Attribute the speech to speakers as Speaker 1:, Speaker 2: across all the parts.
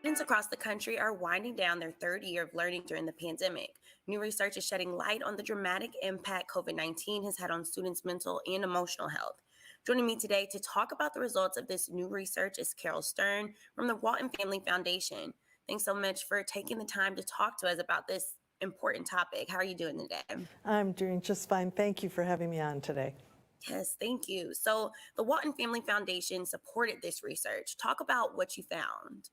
Speaker 1: Students across the country are winding down their third year of learning during the pandemic. New research is shedding light on the dramatic impact COVID-19 has had on students' mental and emotional health. Joining me today to talk about the results of this new research is Carol Stern from the Walton Family Foundation. Thanks so much for taking the time to talk to us about this important topic. How are you doing today?
Speaker 2: I'm doing just fine. Thank you for having me on today.
Speaker 1: Yes, thank you. So, the Walton Family Foundation supported this research. Talk about what you found.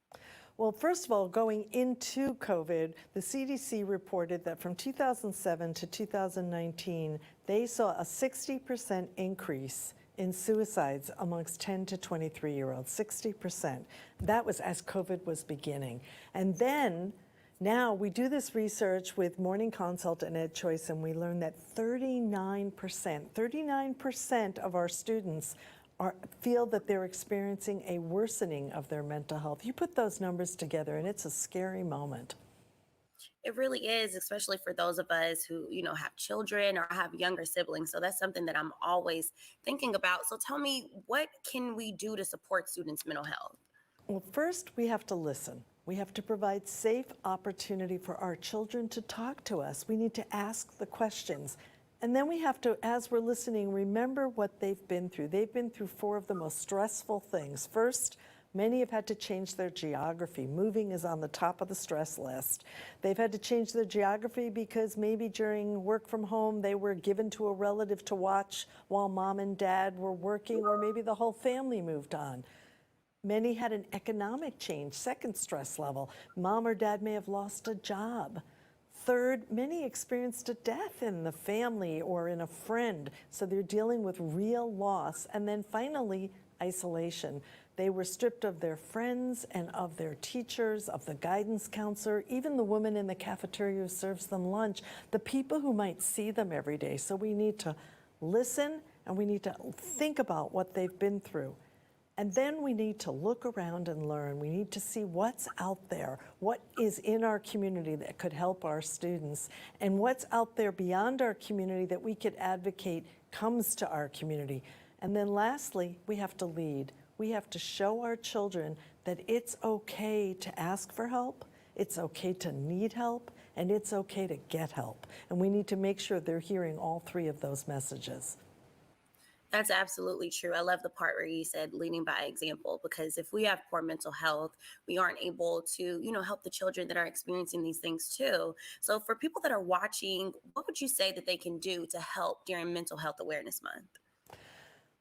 Speaker 2: Well, first of all, going into COVID, the CDC reported that from 2007 to 2019, they saw a 60% increase in suicides amongst 10 to 23-year-olds, 60%. That was as COVID was beginning. And then now we do this research with Morning Consult and Ed Choice, and we learn that 39% of our students feel that they're experiencing a worsening of their mental health. You put those numbers together and it's a scary moment.
Speaker 1: It really is, especially for those of us who, have children or have younger siblings. So that's something that I'm always thinking about. So tell me, what can we do to support students' mental health?
Speaker 2: Well, first we have to listen. We have to provide safe opportunity for our children to talk to us. We need to ask the questions. And then we have to, as we're listening, remember what they've been through. They've been through four of the most stressful things. First, many have had to change their geography. Moving is on the top of the stress list. They've had to change their geography because maybe during work from home, they were given to a relative to watch while mom and dad were working, or maybe the whole family moved on. Many had an economic change, second stress level. Mom or dad may have lost a job. Third, many experienced a death in the family or in a friend, so they're dealing with real loss. And then finally, isolation. They were stripped of their friends and of their teachers, of the guidance counselor, even the woman in the cafeteria who serves them lunch, the people who might see them every day. So we need to listen and we need to think about what they've been through. And then we need to look around and learn. We need to see what's out there, what is in our community that could help our students, and what's out there beyond our community that we could advocate comes to our community. And then lastly, we have to lead. We have to show our children that it's okay to ask for help, it's okay to need help, and it's okay to get help. And we need to make sure they're hearing all three of those messages.
Speaker 1: That's absolutely true. I love the part where you said leading by example, because if we have poor mental health, we aren't able to, help the children that are experiencing these things too. So for people that are watching, what would you say that they can do to help during Mental Health Awareness Month?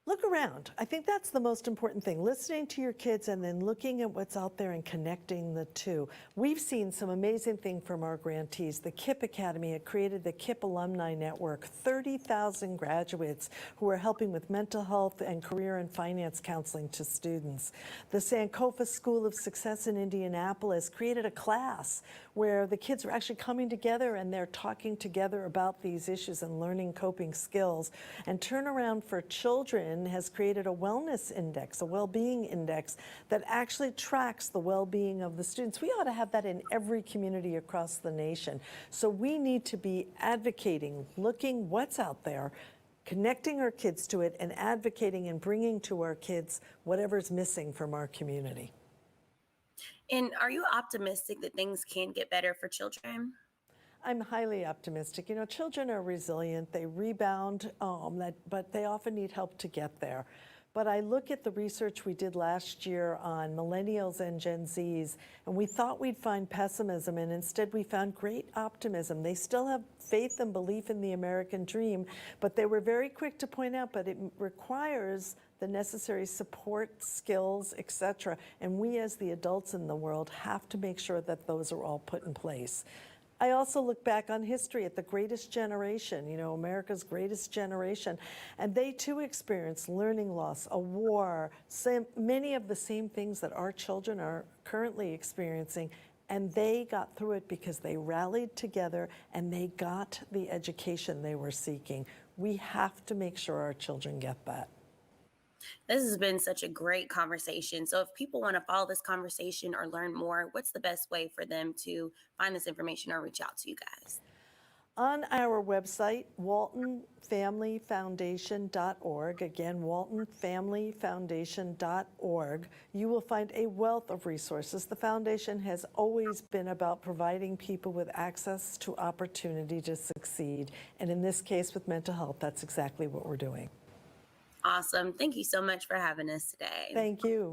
Speaker 2: Look around. I think that's the most important thing, listening to your kids and then looking at what's out there and connecting the two. We've seen some amazing things from our grantees. The KIPP Academy had created the KIPP Alumni Network, 30,000 graduates who are helping with mental health and career and finance counseling to students. The Sankofa School of Success in Indianapolis created a class where the kids are actually coming together and they're talking together about these issues and learning coping skills. And Turnaround for Children has created a wellness index, a well-being index that actually tracks the well-being of the students. We ought to have that in every community across the nation. So we need to be advocating, looking what's out there, connecting our kids to it, and advocating and bringing to our kids whatever's missing from our community.
Speaker 1: And are you optimistic that things can get better for children?
Speaker 2: I'm highly optimistic. Children are resilient, they rebound, but they often need help to get there. But I look at the research we did last year on millennials and Gen Zs, and we thought we'd find pessimism, and instead we found great optimism. They still have faith and belief in the American dream, but they were very quick to point out, but it requires the necessary support, skills, etc. And we as the adults in the world have to make sure that those are all put in place. I also look back on history at the greatest generation, America's greatest generation, and they too experienced learning loss, a war, many of the same things that our children are currently experiencing, and they got through it because they rallied together and they got the education they were seeking. We have to make sure our children get that.
Speaker 1: This has been such a great conversation. So if people want to follow this conversation or learn more, what's the best way for them to find this information or reach out to you guys?
Speaker 2: On our website, waltonfamilyfoundation.org, again, waltonfamilyfoundation.org, you will find a wealth of resources. The foundation has always been about providing people with access to opportunity to succeed. And in this case, with mental health, that's exactly what we're doing.
Speaker 1: Awesome. Thank you so much for having us today.
Speaker 2: Thank you.